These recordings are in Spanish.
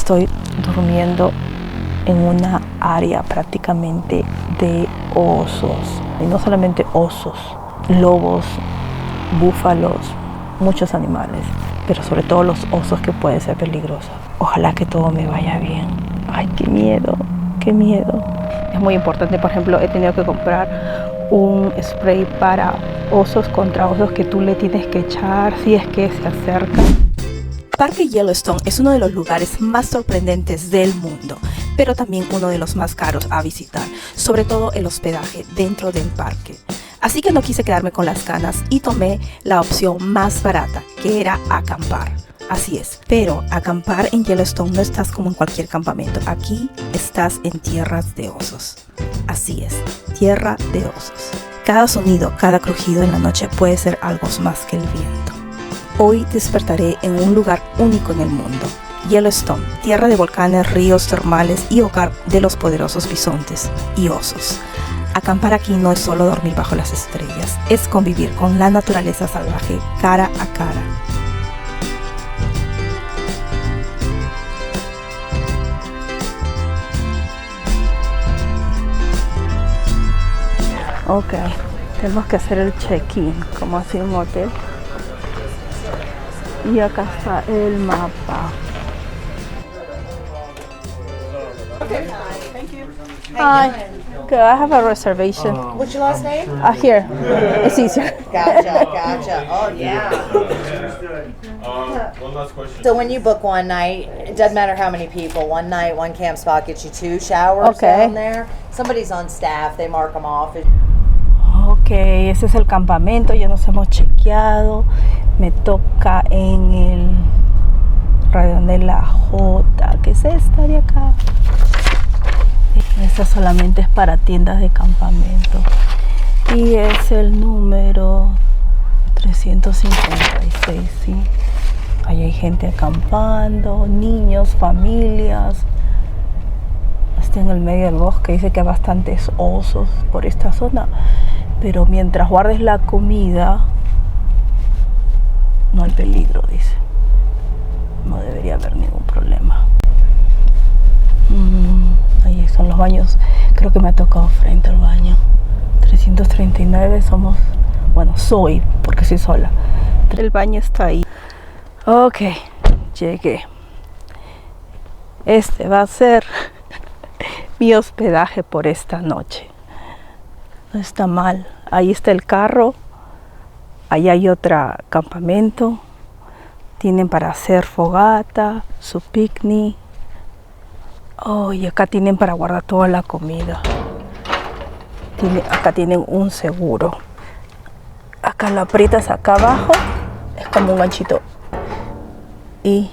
Estoy durmiendo en una área prácticamente de osos. Y no solamente osos, lobos, búfalos, muchos animales, pero sobre todo los osos, que pueden ser peligrosos. Ojalá que todo me vaya bien. Ay, qué miedo, qué miedo. Es muy importante, por ejemplo, he tenido que comprar un spray para osos, contra osos, que tú le tienes que echar si es que se acercan. Parque Yellowstone es uno de los lugares más sorprendentes del mundo, pero también uno de los más caros a visitar, sobre todo el hospedaje dentro del parque. Así que no quise quedarme con las ganas y tomé la opción más barata, que era acampar. Así es, pero acampar en Yellowstone no estás como en cualquier campamento. Aquí estás en tierras de osos. Así es, tierra de osos. Cada sonido, cada crujido en la noche puede ser algo más que el viento. Hoy despertaré en un lugar único en el mundo. Yellowstone, tierra de volcanes, ríos termales y hogar de los poderosos bisontes y osos. Acampar aquí no es solo dormir bajo las estrellas, es convivir con la naturaleza salvaje cara a cara. Ok, tenemos que hacer el check-in, como así un hotel. Y acá está el mapa. Hi, good. I have a reservation. What's your last name? Here. It's easier. Gotcha. Oh, yeah. One last question. So when you book one night, it doesn't matter how many people. One night, one camp spot gets you 2 showers Okay. down there. Somebody's on staff. They mark them off. Ok, ese es el campamento. Ya nos hemos chequeado. Me toca en el radio de la J. ¿Qué es esta de acá? Esta solamente es para tiendas de campamento. Y es el número 356, sí. Ahí hay gente acampando, niños, familias. Está en el medio del bosque. Dice que hay bastantes osos por esta zona. Pero mientras guardes la comida, no hay peligro, dice. No debería haber ningún problema. Ahí son los baños. Creo que me ha tocado frente al baño. 339 somos. Bueno, soy, porque soy sola. El baño está ahí. Ok, llegué. Este va a ser mi hospedaje por esta noche. No está mal. Ahí está el carro. Ahí hay otro campamento. Tienen para hacer fogata, su picnic. Oh, y acá tienen para guardar toda la comida. Acá tienen un seguro. Acá lo aprietas acá abajo. Es como un ganchito. Y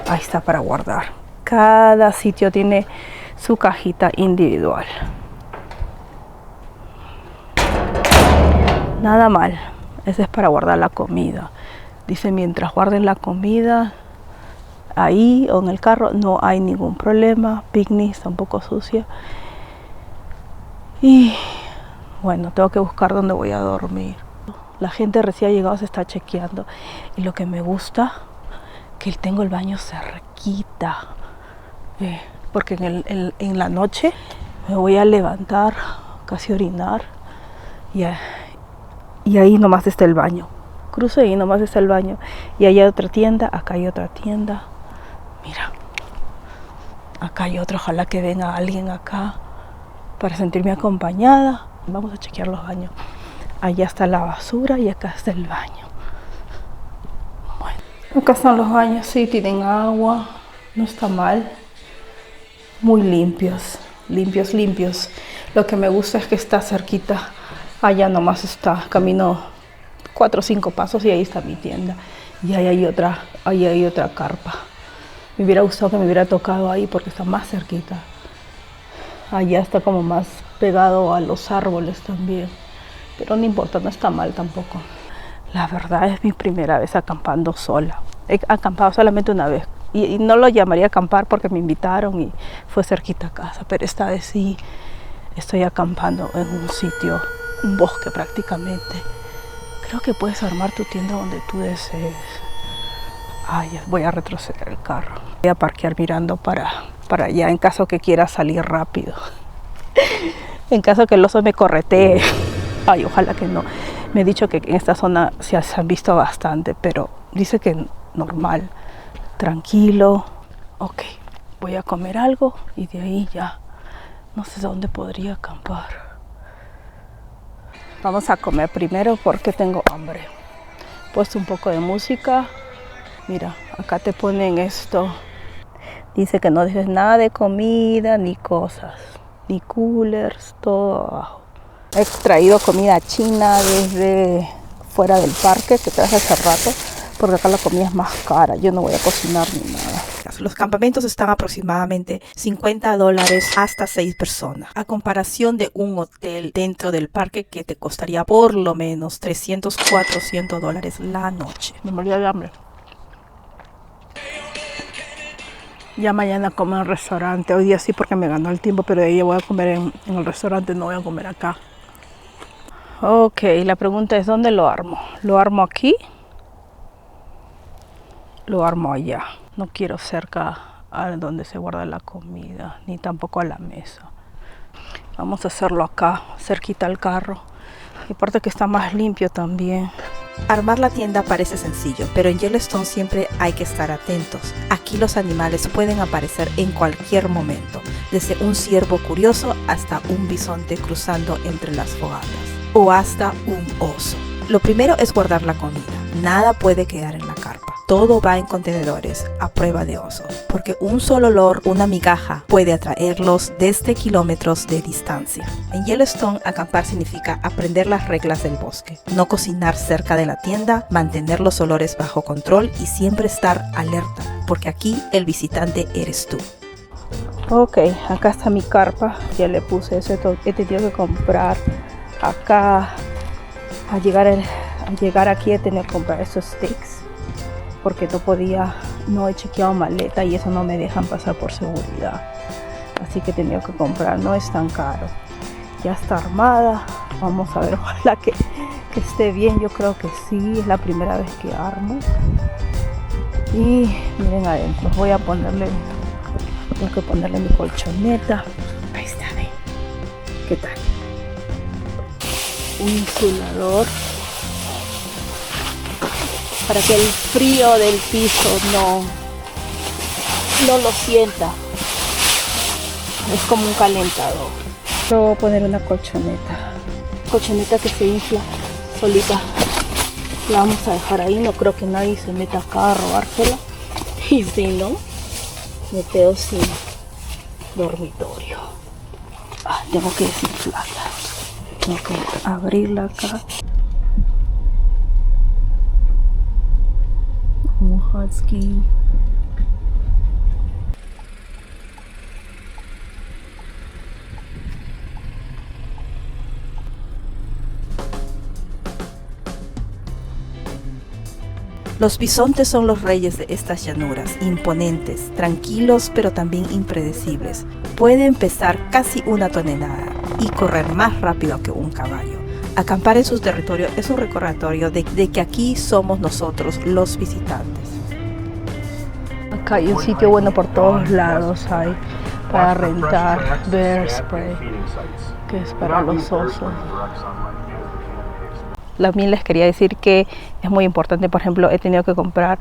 ahí está para guardar. Cada sitio tiene su cajita individual. Nada mal. Ese es para guardar la comida. Dice, mientras guarden la comida ahí o en el carro, no hay ningún problema. Picnic está un poco sucia. Y bueno, tengo que buscar dónde voy a dormir. La gente recién llegado se está chequeando. Y lo que me gusta, que tengo el baño cerquita. Porque en la noche me voy a levantar, casi orinar. Y ahí nomás está el baño. Cruzo y nomás está el baño. Y allá hay otra tienda, acá hay otra tienda. Mira, acá hay otra. Ojalá que venga alguien acá para sentirme acompañada. Vamos a chequear los baños. Allá está la basura y acá está el baño. Bueno, acá están los baños. Sí, tienen agua. No está mal. Muy limpios. Limpios. Lo que me gusta es que está cerquita. Allá nomás está. Camino 4 o 5 pasos y ahí está mi tienda. Y ahí hay otra carpa. Me hubiera gustado que me hubiera tocado ahí porque está más cerquita. Allá está como más pegado a los árboles también. Pero no importa, no está mal tampoco. La verdad es mi primera vez acampando sola. He acampado solamente una vez. Y no lo llamaría acampar porque me invitaron y fue cerquita a casa. Pero esta vez sí estoy acampando en un sitio, un bosque prácticamente. Creo que puedes armar tu tienda donde tú desees. Ay, voy a retroceder el carro. Voy a parquear mirando para allá en caso que quiera salir rápido. En caso que el oso me corretee. Ay, ojalá que no. Me he dicho que en esta zona se han visto bastante, pero dice que normal, tranquilo. Ok, voy a comer algo y de ahí ya no sé dónde podría acampar. Vamos a comer primero porque tengo hambre. He puesto un poco de música. Mira, acá te ponen esto. Dice que no dejes nada de comida ni cosas, ni coolers, todo abajo. He extraído comida china desde fuera del parque que traje hace rato, porque acá la comida es más cara. Yo no voy a cocinar ni nada. Los campamentos están aproximadamente $50 hasta 6 personas, a comparación de un hotel dentro del parque que te costaría por lo menos $300, $400 la noche. Me moría de hambre. Ya mañana como en el restaurante. Hoy día sí porque me ganó el tiempo, pero de ahí voy a comer en el restaurante, no voy a comer acá. Ok, la pregunta es ¿dónde lo armo? ¿Lo armo aquí? Lo armo allá. No quiero cerca a donde se guarda la comida, ni tampoco a la mesa. Vamos a hacerlo acá, cerquita al carro. Y aparte que está más limpio también. Armar la tienda parece sencillo, pero en Yellowstone siempre hay que estar atentos. Aquí los animales pueden aparecer en cualquier momento, desde un ciervo curioso hasta un bisonte cruzando entre las fogatas, o hasta un oso. Lo primero es guardar la comida. Nada puede quedar en la carpa. Todo va en contenedores a prueba de osos, porque un solo olor, una migaja, puede atraerlos desde kilómetros de distancia. En Yellowstone, acampar significa aprender las reglas del bosque, no cocinar cerca de la tienda, mantener los olores bajo control y siempre estar alerta, porque aquí el visitante eres tú. Ok, acá está mi carpa, ya le puse eso, he tenido que comprar acá, al llegar aquí he tenido que comprar esos sticks, porque no he chequeado maleta y eso no me dejan pasar por seguridad. Así que he tenido que comprar, no es tan caro. Ya está armada, vamos a ver, ojalá que esté bien, yo creo que sí, es la primera vez que armo. Y miren adentro, tengo que ponerle mi colchoneta. Ahí está, ¿ven? ¿Qué tal? Un insulador para que el frío del piso no lo sienta. Es como un calentador. Yo voy a poner una colchoneta que se infla solita. La vamos a dejar ahí, no creo que nadie se meta acá a robársela. Y si no, me quedo sin dormitorio. Tengo que desinflarla. Tengo que abrirla acá. Un husky. Los bisontes son los reyes de estas llanuras, imponentes, tranquilos pero también impredecibles. Pueden pesar casi 1 tonelada y correr más rápido que un caballo. Acampar en su territorio es un recordatorio de que aquí somos nosotros los visitantes. Acá hay un sitio bueno por todos lados, hay para rentar bear spray, que es para los osos. También les quería decir que es muy importante, por ejemplo, he tenido que comprar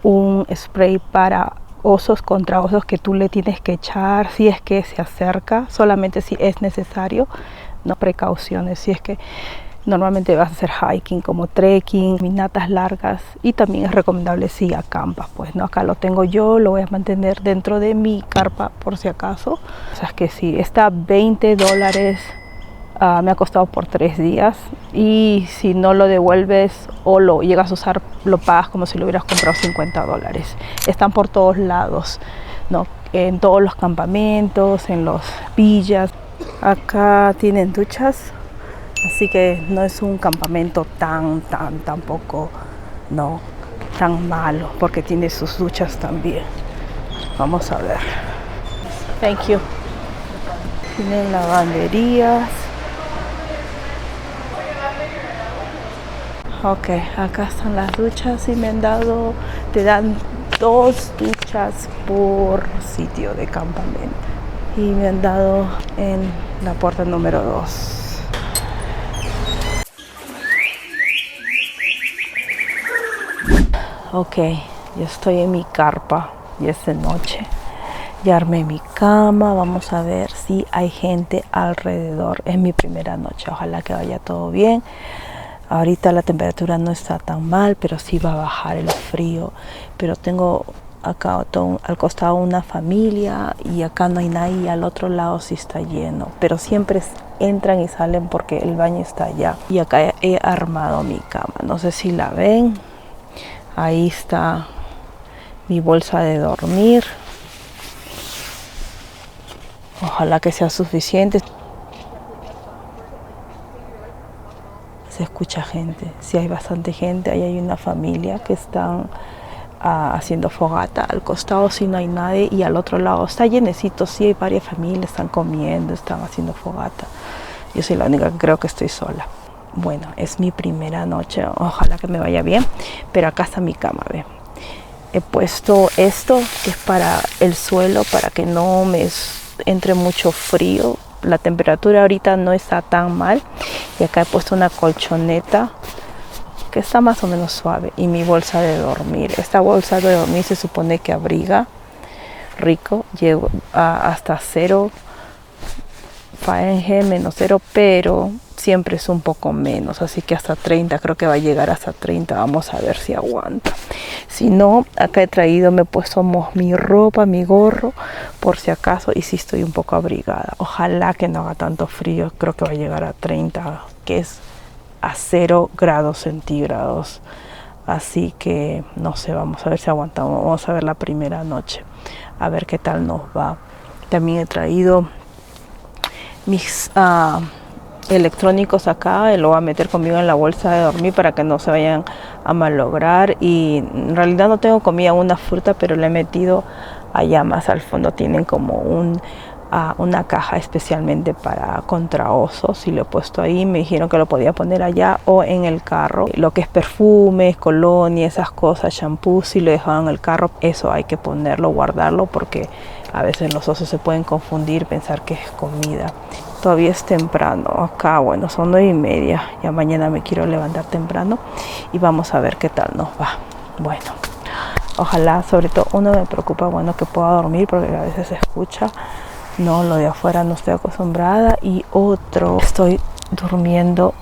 un spray para osos contra osos que tú le tienes que echar si es que se acerca, solamente si es necesario, no precauciones, si es que normalmente vas a hacer hiking como trekking, caminatas largas, y también es recomendable si acampas, pues no, acá lo tengo yo, lo voy a mantener dentro de mi carpa por si acaso. O sea, es que sí, está $20. Me ha costado por 3 días, y si no lo devuelves o lo llegas a usar, lo pagas como si lo hubieras comprado $50. Están por todos lados, ¿no? En todos los campamentos, en los villas. Acá tienen duchas, así que no es un campamento tampoco, no, tan malo, porque tiene sus duchas también. Vamos a ver. Thank you. Tienen lavanderías. Ok, acá están las duchas y me han dado te dan 2 duchas por sitio de campamento. Y me han dado en la puerta número 2. Ok, yo estoy en mi carpa y es de noche. Ya armé mi cama, vamos a ver si hay gente alrededor. Es mi primera noche, ojalá que vaya todo bien. Ahorita la temperatura no está tan mal, pero sí va a bajar el frío. Pero tengo acá al costado una familia y acá no hay nadie, y al otro lado sí está lleno. Pero siempre entran y salen porque el baño está allá. Y acá he armado mi cama, no sé si la ven. Ahí está mi bolsa de dormir. Ojalá que sea suficiente. Se escucha gente, sí hay bastante gente. Ahí hay una familia que están haciendo fogata. Al costado sí no hay nadie y al otro lado está llenecito, sí hay varias familias, están comiendo, están haciendo fogata. Yo soy la única que creo que estoy sola. Bueno, es mi primera noche, ojalá que me vaya bien, pero acá está mi cama, ¿ve? He puesto esto que es para el suelo, para que no me entre mucho frío. La temperatura ahorita no está tan mal. Y acá he puesto una colchoneta que está más o menos suave. Y mi bolsa de dormir. Esta bolsa de dormir se supone que abriga rico. Llego hasta 0 Fahrenheit, -0, pero siempre es un poco menos. Así que hasta 30, creo que va a llegar hasta 30. Vamos a ver si aguanta. Si no, acá he traído, me he puesto mi ropa, mi gorro, por si acaso, y sí estoy un poco abrigada. Ojalá que no haga tanto frío, creo que va a llegar a 30, que es a 0 grados centígrados. Así que, no sé, vamos a ver si aguantamos. Vamos a ver la primera noche, a ver qué tal nos va. También he traído mis electrónicos acá, lo voy a meter conmigo en la bolsa de dormir para que no se vayan a malograr. Y en realidad no tengo comida, una fruta, pero le he metido allá más al fondo. Tienen como una caja especialmente para contra osos y lo he puesto ahí. Me dijeron que lo podía poner allá o en el carro. Lo que es perfumes, colonia, esas cosas, shampoo, si lo dejaban en el carro, eso hay que ponerlo, guardarlo, porque a veces los osos se pueden confundir, pensar que es comida. Todavía es temprano acá, bueno, son 9:30. Ya mañana me quiero levantar temprano y vamos a ver qué tal nos va. Bueno, ojalá, sobre todo, uno me preocupa, bueno, que pueda dormir porque a veces se escucha. No, lo de afuera no estoy acostumbrada. Y otro, estoy durmiendo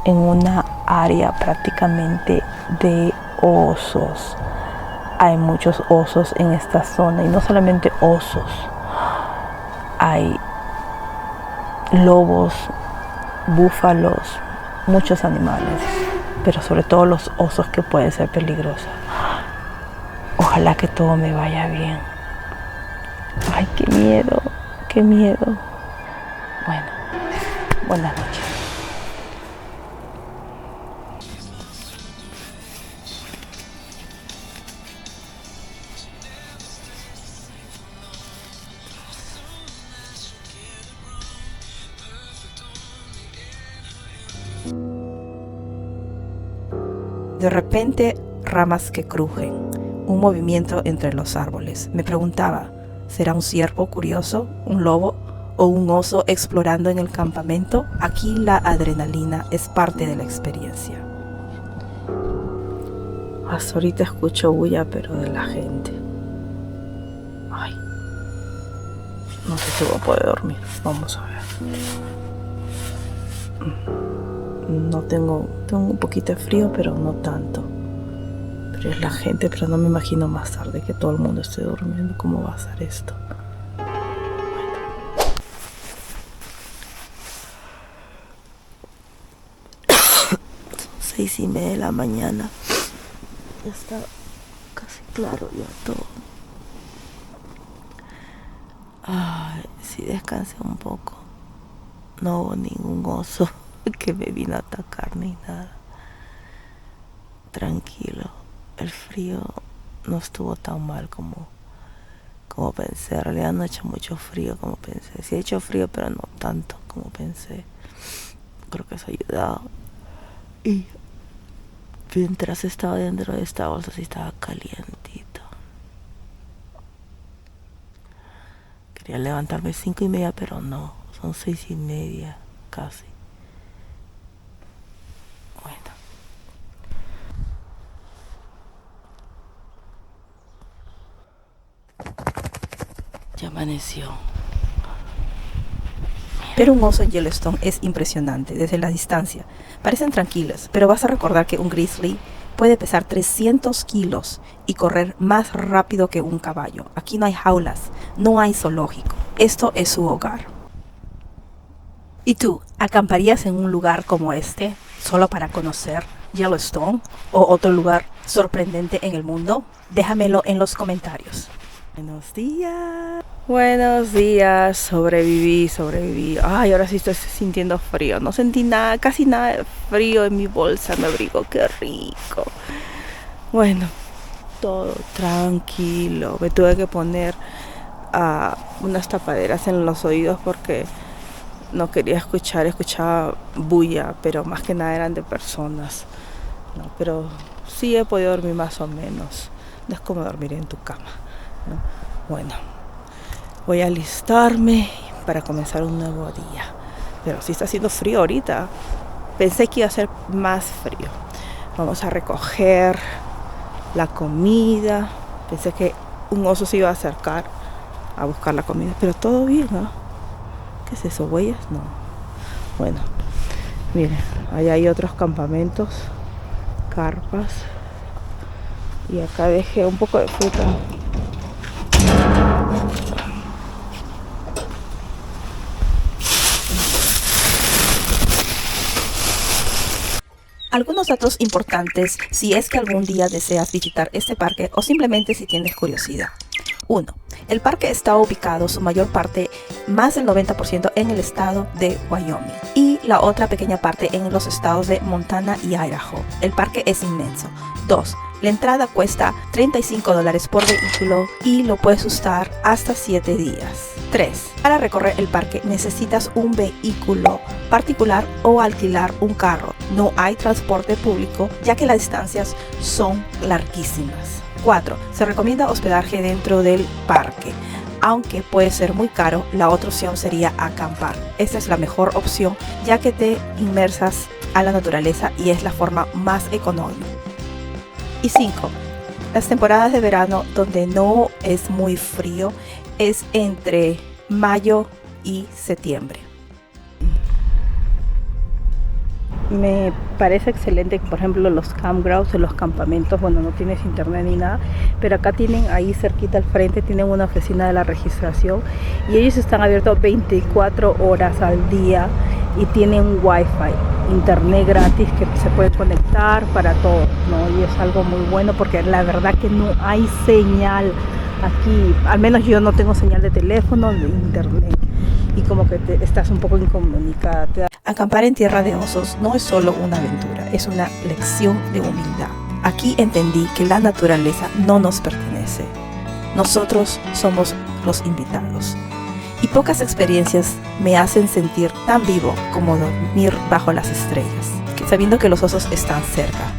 en una área prácticamente de osos. Hay muchos osos en esta zona y no solamente osos. Hay lobos, búfalos, muchos animales, pero sobre todo los osos, que pueden ser peligrosos. Ojalá que todo me vaya bien. Ay, qué miedo, qué miedo. Bueno, buenas noches. De repente, ramas que crujen, un movimiento entre los árboles. Me preguntaba, ¿será un ciervo curioso, un lobo o un oso explorando en el campamento? Aquí la adrenalina es parte de la experiencia. Hasta ahorita escucho bulla, pero de la gente. Ay, no sé si voy a poder dormir. Vamos a ver. No tengo un poquito de frío, pero no tanto. Pero es la gente, pero no me imagino más tarde que todo el mundo esté durmiendo. ¿Cómo va a ser esto? Bueno. 6:30 de la mañana. Ya está casi claro ya todo. Ay, sí descansé un poco. No hubo ningún oso que me vino a atacar ni nada. Tranquilo. El frío no estuvo tan mal como pensé. En realidad no ha hecho mucho frío como pensé. Sí ha hecho frío, pero no tanto como pensé. Creo que eso ha ayudado. Y Mientras estaba dentro de esta bolsa, sí estaba calientito. Quería levantarme 5:30, pero no, son 6:30 casi. Bueno. Ya amaneció. Pero un oso en Yellowstone es impresionante desde la distancia. Parecen tranquilos, pero vas a recordar que un grizzly puede pesar 300 kilos y correr más rápido que un caballo. Aquí no hay jaulas, no hay zoológico. Esto es su hogar. ¿Y tú, acamparías en un lugar como este solo para conocer Yellowstone o otro lugar sorprendente en el mundo? Déjamelo en los comentarios. Buenos días. Buenos días. Sobreviví. Ay, ahora sí estoy sintiendo frío. No sentí nada, casi nada de frío en mi bolsa. Me abrigo, qué rico. Bueno, todo tranquilo. Me tuve que poner unas tapaderas en los oídos porque no quería escuchaba bulla, pero más que nada eran de personas. No, pero sí he podido dormir más o menos. No es como dormir en tu cama, ¿no? Bueno, voy a alistarme para comenzar un nuevo día. Pero sí está haciendo frío ahorita. Pensé que iba a ser más frío. Vamos a recoger la comida. Pensé que un oso se iba a acercar a buscar la comida, pero todo bien, ¿no? ¿Qué es eso? ¿Huellas? No. Bueno, miren, allá hay otros campamentos, carpas. Y acá dejé un poco de fruta. Algunos datos importantes si es que algún día deseas visitar este parque o simplemente si tienes curiosidad. 1. El parque está ubicado su mayor parte, más del 90% en el estado de Wyoming y la otra pequeña parte en los estados de Montana y Idaho. El parque es inmenso. 2. La entrada cuesta $35 por vehículo y lo puedes usar hasta 7 días. 3. Para recorrer el parque necesitas un vehículo particular o alquilar un carro. No hay transporte público ya que las distancias son larguísimas. 4. Se recomienda hospedaje dentro del parque. Aunque puede ser muy caro, la otra opción sería acampar. Esta es la mejor opción ya que te inmersas a la naturaleza y es la forma más económica. Y 5. Las temporadas de verano donde no es muy frío es entre mayo y septiembre. Me parece excelente, por ejemplo, los campgrounds, los campamentos, bueno, no tienes internet ni nada, pero acá tienen ahí cerquita al frente, tienen una oficina de la registración y ellos están abiertos 24 horas al día y tienen wifi, internet gratis que se puede conectar para todo, ¿no? Y es algo muy bueno porque la verdad que no hay señal aquí, al menos yo no tengo señal de teléfono, de internet y como que estás un poco incomunicada. Acampar en tierra de osos no es solo una aventura, es una lección de humildad. Aquí entendí que la naturaleza no nos pertenece. Nosotros somos los invitados. Y pocas experiencias me hacen sentir tan vivo como dormir bajo las estrellas, sabiendo que los osos están cerca.